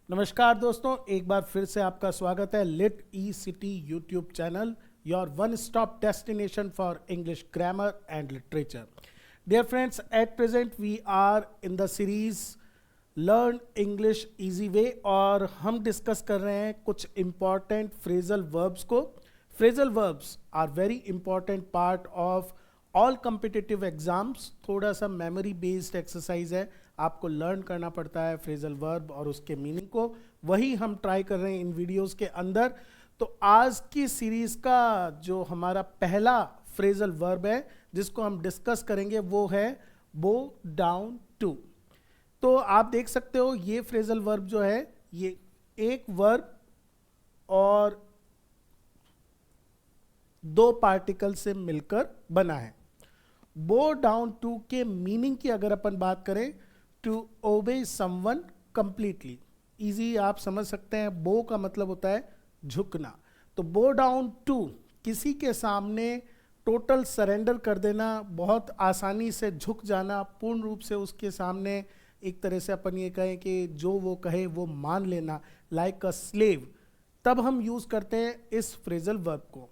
नमस्कार दोस्तों, एक बार फिर से आपका स्वागत है literacy YouTube channel, your one stop destination for English grammar and literature. Dear friends, at present we are in the series learn English easy way और हम डिस्कस कर रहे हैं कुछ इंपॉर्टेंट फ्रेजल वर्ब्स को। Phrasal verbs are very important part of all competitive exams. थोड़ा सा memory based exercise है, आपको लर्न करना पड़ता है फ्रेजल वर्ब और उसके मीनिंग को। वही हम ट्राई कर रहे हैं इन वीडियोस के अंदर। तो आज की सीरीज का जो हमारा पहला फ्रेजल वर्ब है जिसको हम डिस्कस करेंगे वो है बो डाउन टू। तो आप देख सकते हो ये फ्रेजल वर्ब जो है ये एक वर्ब और दो पार्टिकल से मिलकर बना है। बो डाउन टू के मीनिंग की अगर अपन बात करें, to obey someone completely. Easy आप समझ सकते हैं, बो का मतलब होता है झुकना। तो बो डाउन टू किसी के सामने टोटल सरेंडर कर देना, बहुत आसानी से झुक जाना, पूर्ण रूप से उसके सामने एक तरह से अपन ये कहें कि जो वो कहे वो मान लेना, लाइक अ स्लेव। तब हम यूज करते हैं इस फ्रेजल वर्ब को।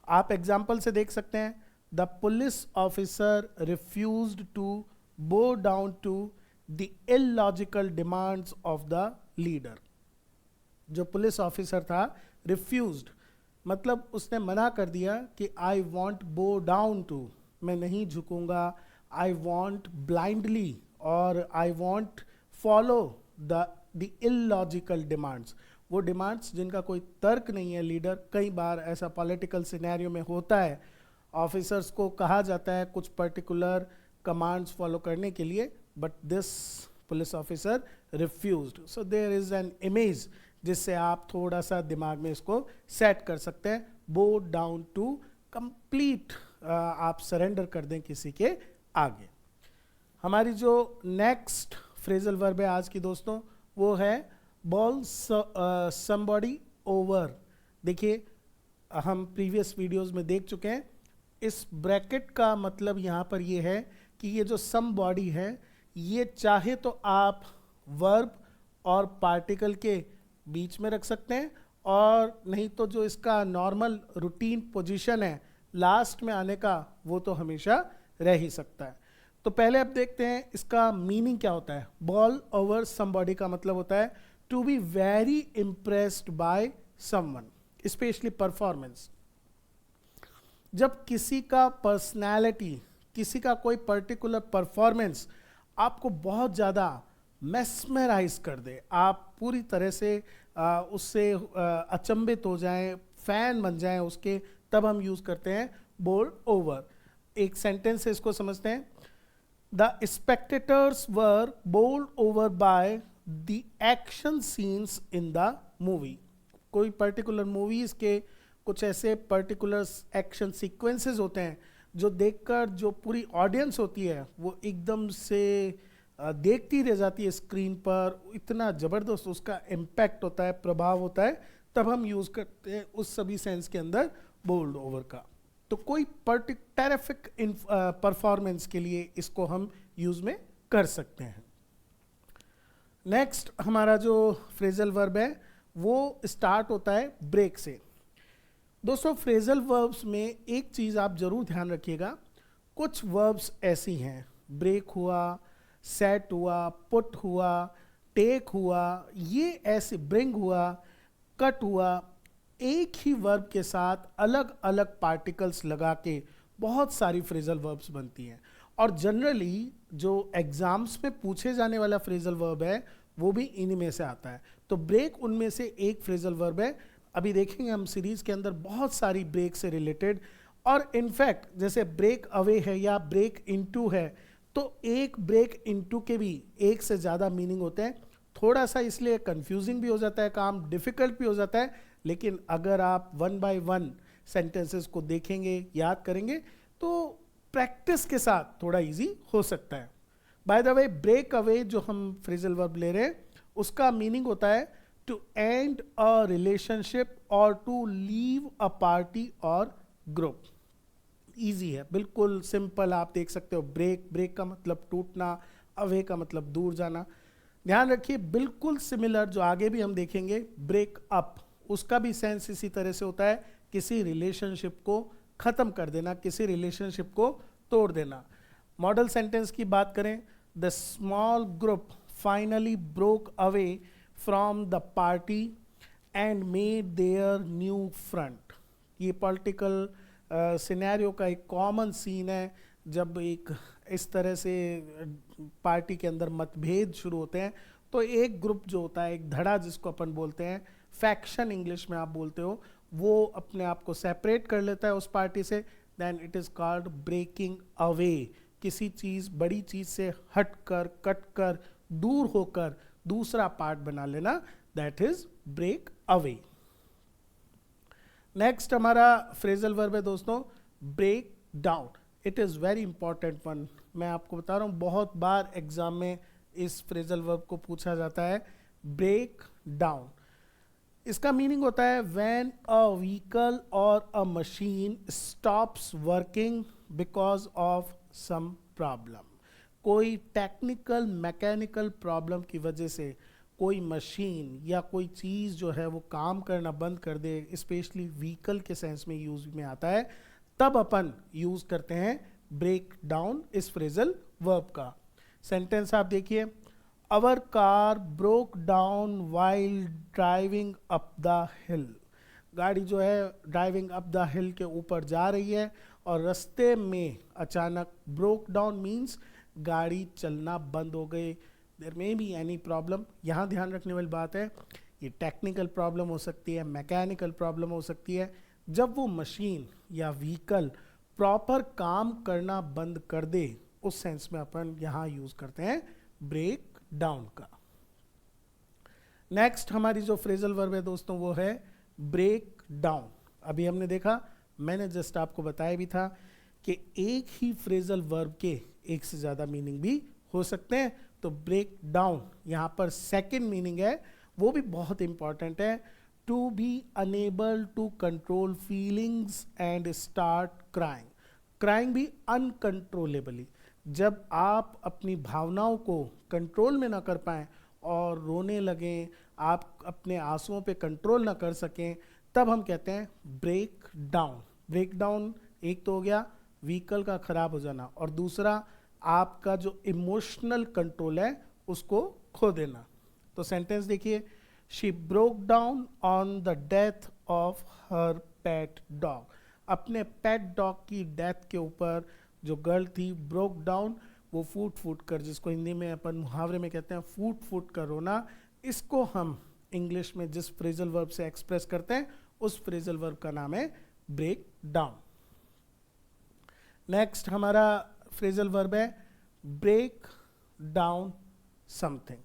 आप एग्जाम्पल से देख सकते हैं, the police officer refused to bow down to the illogical demands of the leader. जो पुलिस ऑफिसर था, रिफ्यूज्ड मतलब उसने मना कर दिया कि I won't bow down to, मैं नहीं झुकूंगा। आई वॉन्ट ब्लाइंडली और I won't follow the illogical demands, वो डिमांड्स जिनका कोई तर्क नहीं है। लीडर, कई बार ऐसा पॉलिटिकल सिनेरियो में होता है, ऑफिसर्स को कहा जाता है कुछ पर्टिकुलर कमांड्स फॉलो करने के लिए, but this police officer refused. So there is an image जिससे आप थोड़ा सा दिमाग में इसको सेट कर सकते हैं। बो डाउन टू, कंप्लीट आप सरेंडर कर दें किसी के आगे। हमारी जो नेक्स्ट फ्रेजल वर्ब है आज की दोस्तों वो है बॉल समबॉडी ओवर। देखिए, हम प्रीवियस वीडियोस में देख चुके हैं, इस ब्रैकेट का मतलब यहाँ पर ये है कि ये जो समबॉडी है ये चाहे तो आप वर्ब और पार्टिकल के बीच में रख सकते हैं, और नहीं तो जो इसका नॉर्मल रूटीन पोजीशन है लास्ट में आने का, वो तो हमेशा रह ही सकता है। तो पहले अब देखते हैं इसका मीनिंग क्या होता है। बॉल ओवर समबॉडी का मतलब होता है to be very impressed by someone, especially performance. जब किसी का पर्सनैलिटी, किसी का कोई पर्टिकुलर परफॉर्मेंस आपको बहुत ज़्यादा मेस्मराइज कर दे, आप पूरी तरह से उससे अचंभित हो जाएं, फैन बन जाएं उसके, तब हम यूज़ करते हैं बोल ओवर। एक सेंटेंस से इसको समझते हैं, the spectators were bowled over by the action scenes in the movie। कोई पर्टिकुलर मूवीज के कुछ ऐसे पर्टिकुलर एक्शन सीक्वेंसेस होते हैं जो देखकर जो पूरी ऑडियंस होती है वो एकदम से देखती रह जाती है स्क्रीन पर। इतना ज़बरदस्त उसका इम्पैक्ट होता है, प्रभाव होता है, तब हम यूज़ करते हैं उस सभी सेंस के अंदर बोल्ड ओवर का। तो कोई टेरिफिक परफॉर्मेंस के लिए इसको हम यूज़ में कर सकते हैं। नेक्स्ट हमारा जो फ्रेजल वर्ब है वो स्टार्ट होता है ब्रेक से। दोस्तों, फ्रेजल वर्ब्स में एक चीज़ आप जरूर ध्यान रखिएगा, कुछ वर्ब्स ऐसी हैं, ब्रेक हुआ, सेट हुआ, पुट हुआ, टेक हुआ, ये ऐसे, ब्रिंग हुआ, कट हुआ, एक ही वर्ब के साथ अलग अलग पार्टिकल्स लगा के बहुत सारी फ्रेजल वर्ब्स बनती हैं। और जनरली जो एग्जाम्स में पूछे जाने वाला फ्रेजल वर्ब है वो भी इन्हीं में से आता है। तो ब्रेक उनमें से एक फ्रेजल वर्ब है। अभी देखेंगे हम सीरीज के अंदर बहुत सारी ब्रेक से रिलेटेड, और इनफैक्ट जैसे ब्रेक अवे है या ब्रेक इनटू है, तो एक ब्रेक इनटू के भी एक से ज़्यादा मीनिंग होते हैं। थोड़ा सा इसलिए कंफ्यूजिंग भी हो जाता है, काम डिफ़िकल्ट भी हो जाता है, लेकिन अगर आप वन बाय वन सेंटेंसेस को देखेंगे, याद करेंगे, तो प्रैक्टिस के साथ थोड़ा इजी हो सकता है। By the way, break away जो हम फ्रेजल वर्ब ले रहे हैं उसका मीनिंग होता है टू एंड अ रिलेशनशिप और टू लीव अ पार्टी और ग्रुप। इजी है, बिल्कुल सिंपल, आप देख सकते हो। ब्रेक, ब्रेक का मतलब टूटना, अवे का मतलब दूर जाना। ध्यान रखिए बिल्कुल सिमिलर जो आगे भी हम देखेंगे, ब्रेक अप, उसका भी सेंस इसी तरह से होता है, किसी रिलेशनशिप को खत्म कर देना, किसी रिलेशनशिप को तोड़ देना। मॉडल सेंटेंस की बात करें, the small group finally broke away from the party and made their new front. ये पॉलिटिकल सिनेरियो का एक कॉमन सीन है, जब एक इस तरह से पार्टी के अंदर मतभेद शुरू होते हैं तो एक ग्रुप जो होता है, एक धड़ा जिसको अपन बोलते हैं, फैक्शन इंग्लिश में आप बोलते हो, वो अपने आप को सेपरेट कर लेता है उस पार्टी से, then it is called breaking away. किसी चीज, बड़ी चीज से हटकर, कटकर, दूर होकर दूसरा पार्ट बना लेना, that is break away. Next हमारा फ्रेजल वर्ब है दोस्तों, break down. It is very important one. मैं आपको बता रहा हूँ बहुत बार एग्जाम में इस फ्रेजल वर्ब को पूछा जाता है, ब्रेक डाउन। इसका मीनिंग होता है व्हेन अ व्हीकल और a machine stops working because of some problem. कोई टेक्निकल मैकेनिकल प्रॉब्लम की वजह से कोई मशीन या कोई चीज़ जो है वो काम करना बंद कर दे, स्पेशली व्हीकल के सेंस में यूज में आता है, तब अपन यूज करते हैं ब्रेक डाउन इस फ्रेजल वर्ब का। सेंटेंस आप देखिए, our car broke down while driving up the hill. गाड़ी जो है ड्राइविंग अप द हिल के ऊपर जा रही है और रास्ते में अचानक, ब्रोक डाउन मीन्स गाड़ी चलना बंद हो गई, there may be any problem. यहाँ ध्यान रखने वाली बात है, ये टेक्निकल प्रॉब्लम हो सकती है, मैकेनिकल प्रॉब्लम हो सकती है। जब वो मशीन या व्हीकल प्रॉपर काम करना बंद कर दे, उस सेंस में अपन यहाँ यूज करते हैं ब्रेक डाउन का। नेक्स्ट हमारी जो फ्रेजल वर्ब है दोस्तों वो है ब्रेक डाउन। अभी हमने देखा, मैंने जस्ट आपको बताया भी था कि एक ही फ्रेजल वर्ब के एक से ज़्यादा मीनिंग भी हो सकते हैं। तो ब्रेक डाउन यहाँ पर सेकेंड मीनिंग है, वो भी बहुत इंपॉर्टेंट है, to be unable to control feelings and start crying. Crying भी अनकंट्रोलेबली, जब आप अपनी भावनाओं को कंट्रोल में ना कर पाएं और रोने लगें, आप अपने आंसुओं पे कंट्रोल ना कर सकें, तब हम कहते हैं ब्रेक डाउन। ब्रेक डाउन एक तो हो गया व्हीकल का खराब हो जाना, और दूसरा आपका जो इमोशनल कंट्रोल है उसको खो देना। तो सेंटेंस देखिए, she broke down on the death of her pet dog. अपने पेट डॉग की डेथ के ऊपर जो गर्ल थी, ब्रोक डाउन, वो फूट फूट कर, जिसको हिंदी में अपन मुहावरे में कहते हैं फूट फूट कर रोना, इसको हम इंग्लिश में जिस फ्रेजल वर्ब से एक्सप्रेस करते हैं उस फ्रेजल वर्ब का नाम है ब्रेक डाउन। नेक्स्ट हमारा फ्रेजल वर्ब है ब्रेक डाउन समथिंग।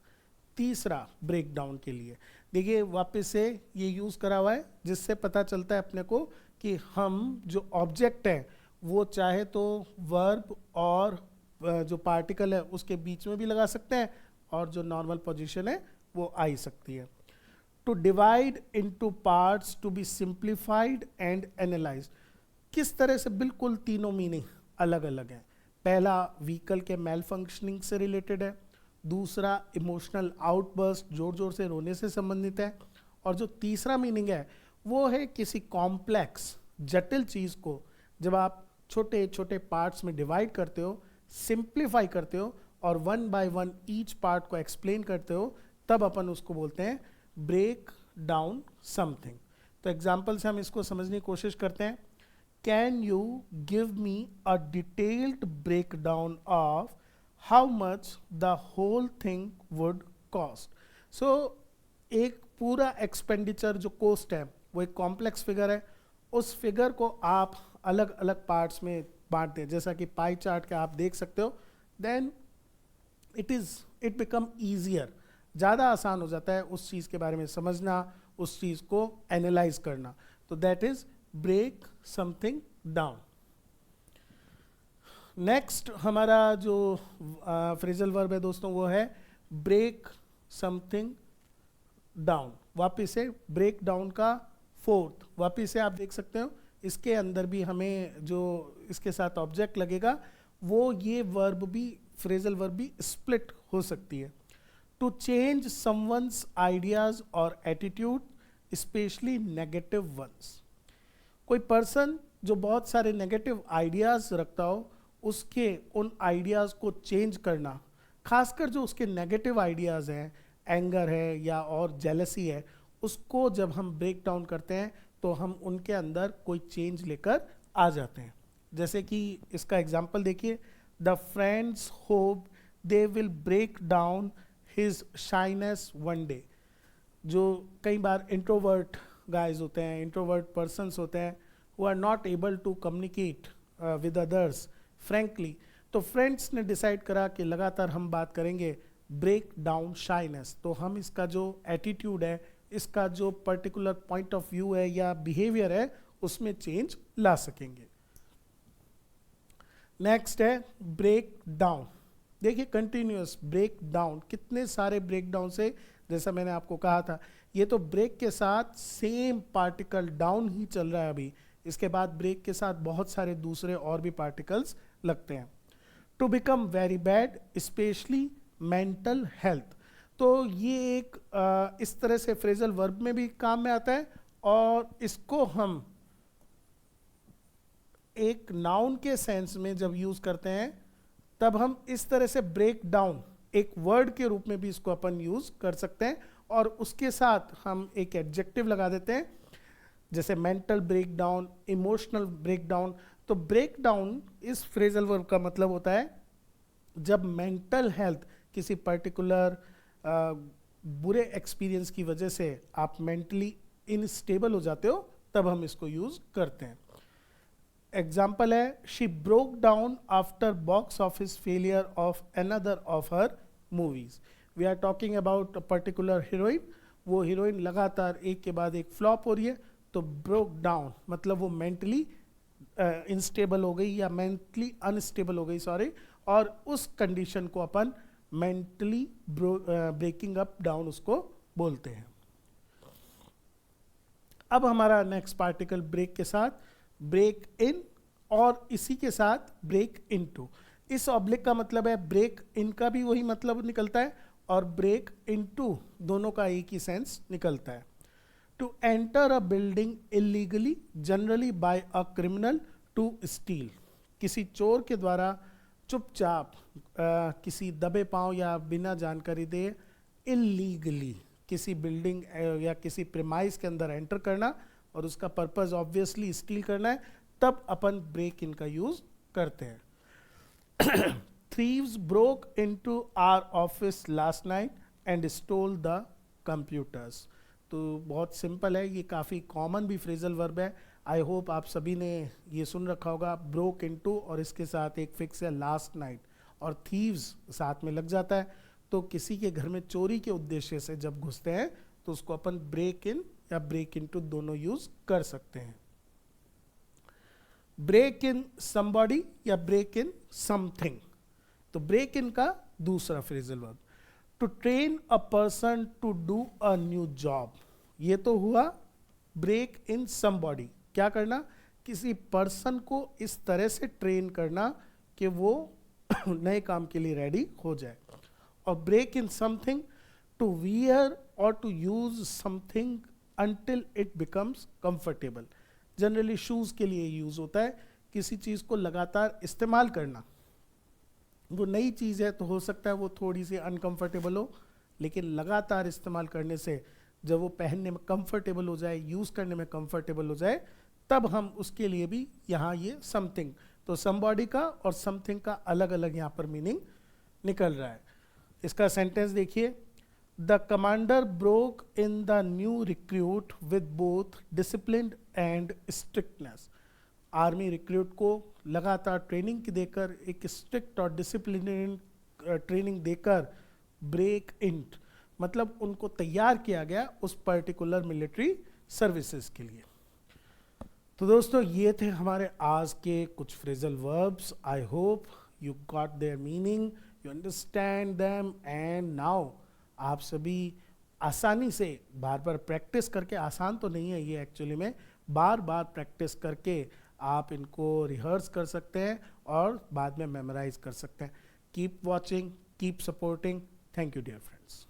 तीसरा ब्रेक डाउन के लिए देखिए वापस से ये यूज करा हुआ है, जिससे पता चलता है अपने को कि हम जो ऑब्जेक्ट है वो चाहे तो वर्ब और जो पार्टिकल है उसके बीच में भी लगा सकते हैं, और जो नॉर्मल पोजीशन है वो आ ही सकती है। To divide into parts, to be simplified and analyse. किस तरह से, बिल्कुल तीनों मीनिंग अलग अलग हैं। पहला व्हीकल के मेल फंक्शनिंग से रिलेटेड है, दूसरा इमोशनल आउटबर्स्ट, जोर जोर से रोने से संबंधित है, और जो तीसरा मीनिंग है वो है किसी कॉम्प्लेक्स जटिल चीज़ को जब आप छोटे छोटे पार्ट्स में डिवाइड करते हो, सिंप्लीफाई करते हो और one by one each part को एक्सप्लेन करते हो, तब अपन उसको बोलते हैं ब्रेक डाउन समथिंग। तो एग्जाम्पल से हम इसको समझने की कोशिश करते हैं। Can you give me a detailed breakdown of how much the whole thing would cost. So एक पूरा एक्सपेंडिचर जो कॉस्ट है वो एक कॉम्प्लेक्स फिगर है, उस फिगर को आप अलग अलग पार्ट्स में बांट दें, जैसा कि पाई चार्ट का आप देख सकते हो, देन इट बिकम ईजियर, ज़्यादा आसान हो जाता है उस चीज़ के बारे में समझना, उस चीज़ को एनालाइज करना। तो that is break something down. Next हमारा जो फ्रेजल वर्ब है दोस्तों वो है ब्रेक समथिंग डाउन। वापिस से ब्रेक डाउन का फोर्थ, वापिस से आप देख सकते हो इसके अंदर भी हमें जो इसके साथ ऑब्जेक्ट लगेगा वो ये वर्ब भी, फ्रेजल वर्ब भी स्प्लिट हो सकती है। टू चेंज समवंस आइडियाज और एटीट्यूड, स्पेशली नेगेटिव वंस। कोई पर्सन जो बहुत सारे नेगेटिव आइडियाज रखता हो, उसके उन आइडियाज को चेंज करना, खासकर जो उसके नेगेटिव आइडियाज हैं, एंगर है या और जेलसी है, उसको जब हम ब्रेक डाउन करते हैं तो हम उनके अंदर कोई चेंज लेकर आ जाते हैं। जैसे कि इसका एग्जाम्पल देखिए, the friends hope they will break down his shyness one day. जो कई बार इंट्रोवर्ट गाइज होते हैं, इंट्रोवर्ट पर्सन्स होते हैं, who are not able to communicate with others frankly, तो फ्रेंड्स ने डिसाइड करा कि लगातार हम बात करेंगे ब्रेक डाउन शाइनेस, तो हम इसका जो एटीट्यूड है, इसका जो पर्टिकुलर पॉइंट ऑफ व्यू है या बिहेवियर है, उसमें चेंज ला सकेंगे। नेक्स्ट है ब्रेक डाउन। देखिए कंटिन्यूअस ब्रेक डाउन, कितने सारे ब्रेक डाउन से, जैसा मैंने आपको कहा था, ये तो ब्रेक के साथ सेम पार्टिकल डाउन ही चल रहा है अभी, इसके बाद ब्रेक के साथ बहुत सारे दूसरे और भी पार्टिकल्स लगते हैं। To become very bad, especially mental health, तो ये एक इस तरह से फ्रेजल वर्ब में भी काम में आता है, और इसको हम एक नाउन के सेंस में जब यूज करते हैं तब हम इस तरह से ब्रेक डाउन एक वर्ड के रूप में भी इसको अपन यूज कर सकते हैं, और उसके साथ हम एक एडजेक्टिव लगा देते हैं, जैसे mental break down, emotional break down. तो ब्रेक डाउन इस फ्रेजल वर्ब का मतलब होता है जब मेंटल हेल्थ किसी पर्टिकुलर बुरे एक्सपीरियंस की वजह से आप मेंटली इनस्टेबल हो जाते हो, तब हम इसको यूज करते हैं। एग्जाम्पल है, she broke down after box office failure of another of her movies. We are talking about a particular heroine, वो हीरोइन लगातार एक के बाद एक फ्लॉप हो रही है, तो ब्रोक डाउन मतलब वो मेंटली इनस्टेबल हो गई या मेंटली अनस्टेबल हो गई, सॉरी, और उस कंडीशन को अपन मेंटली ब्रेकिंग अप डाउन उसको बोलते हैं। अब हमारा नेक्स्ट पार्टिकल ब्रेक के साथ ब्रेक इन, और इसी के साथ ब्रेक इनटू। इस ऑब्लिक का मतलब है ब्रेक इन का भी वही मतलब निकलता है, और ब्रेक इनटू दोनों का एक ही सेंस निकलता है। To enter a building illegally, generally by a criminal, to steal, किसी चोर के द्वारा चुपचाप किसी दबे पांव या बिना जानकारी दे इलीगली किसी बिल्डिंग या किसी प्रेमाइस के अंदर एंटर करना, और उसका पर्पस ऑब्वियसली स्टील करना है, तब अपन ब्रेक इन का यूज करते हैं। Thieves broke into our office last night and stole the computers. तो बहुत सिंपल है, ये काफ़ी कॉमन भी फ्रेजल वर्ब है। आई होप आप सभी ने ये सुन रखा होगा, ब्रोक इनटू और इसके साथ एक फिक्स है लास्ट नाइट, और थीव्स साथ में लग जाता है, तो किसी के घर में चोरी के उद्देश्य से जब घुसते हैं तो उसको अपन ब्रेक इन या ब्रेक इनटू दोनों यूज कर सकते हैं। ब्रेक इन समबॉडी या ब्रेक इन समथिंग, तो ब्रेक इन का दूसरा phrasal verb. To train a person to do a new job, ये तो हुआ ब्रेक इन समबॉडी, क्या करना, किसी पर्सन को इस तरह से ट्रेन करना कि वो नए काम के लिए रेडी हो जाए। और break in something, to wear और to use something until it becomes comfortable, generally shoes के लिए यूज होता है, किसी चीज को लगातार इस्तेमाल करना। वो नई चीज है तो हो सकता है वो थोड़ी सी अनकंफर्टेबल हो, लेकिन लगातार इस्तेमाल करने से जब वो पहनने में कंफर्टेबल हो जाए, यूज करने में कंफर्टेबल हो जाए, तब हम उसके लिए भी यहाँ ये समथिंग, तो समबॉडी का और समथिंग का अलग अलग यहाँ पर मीनिंग निकल रहा है। इसका सेंटेंस देखिए, the commander broke in the new recruit with both discipline and strictness. Army recruit को लगातार ट्रेनिंग देकर, एक स्ट्रिक्ट और डिसिप्लिन ट्रेनिंग देकर ब्रेक इन मतलब उनको तैयार किया गया उस पर्टिकुलर मिलिट्री सर्विसेज के लिए। तो दोस्तों ये थे हमारे आज के कुछ phrasal verbs. I hope you got there meaning, you understand them, and now आप सभी आसानी से बार बार प्रैक्टिस करके, आसान तो नहीं है ये एक्चुअली में, बार बार प्रैक्टिस करके आप इनको रिहर्स कर सकते हैं और बाद में मेमोराइज कर सकते हैं। Keep watching, keep supporting. Thank you dear friends.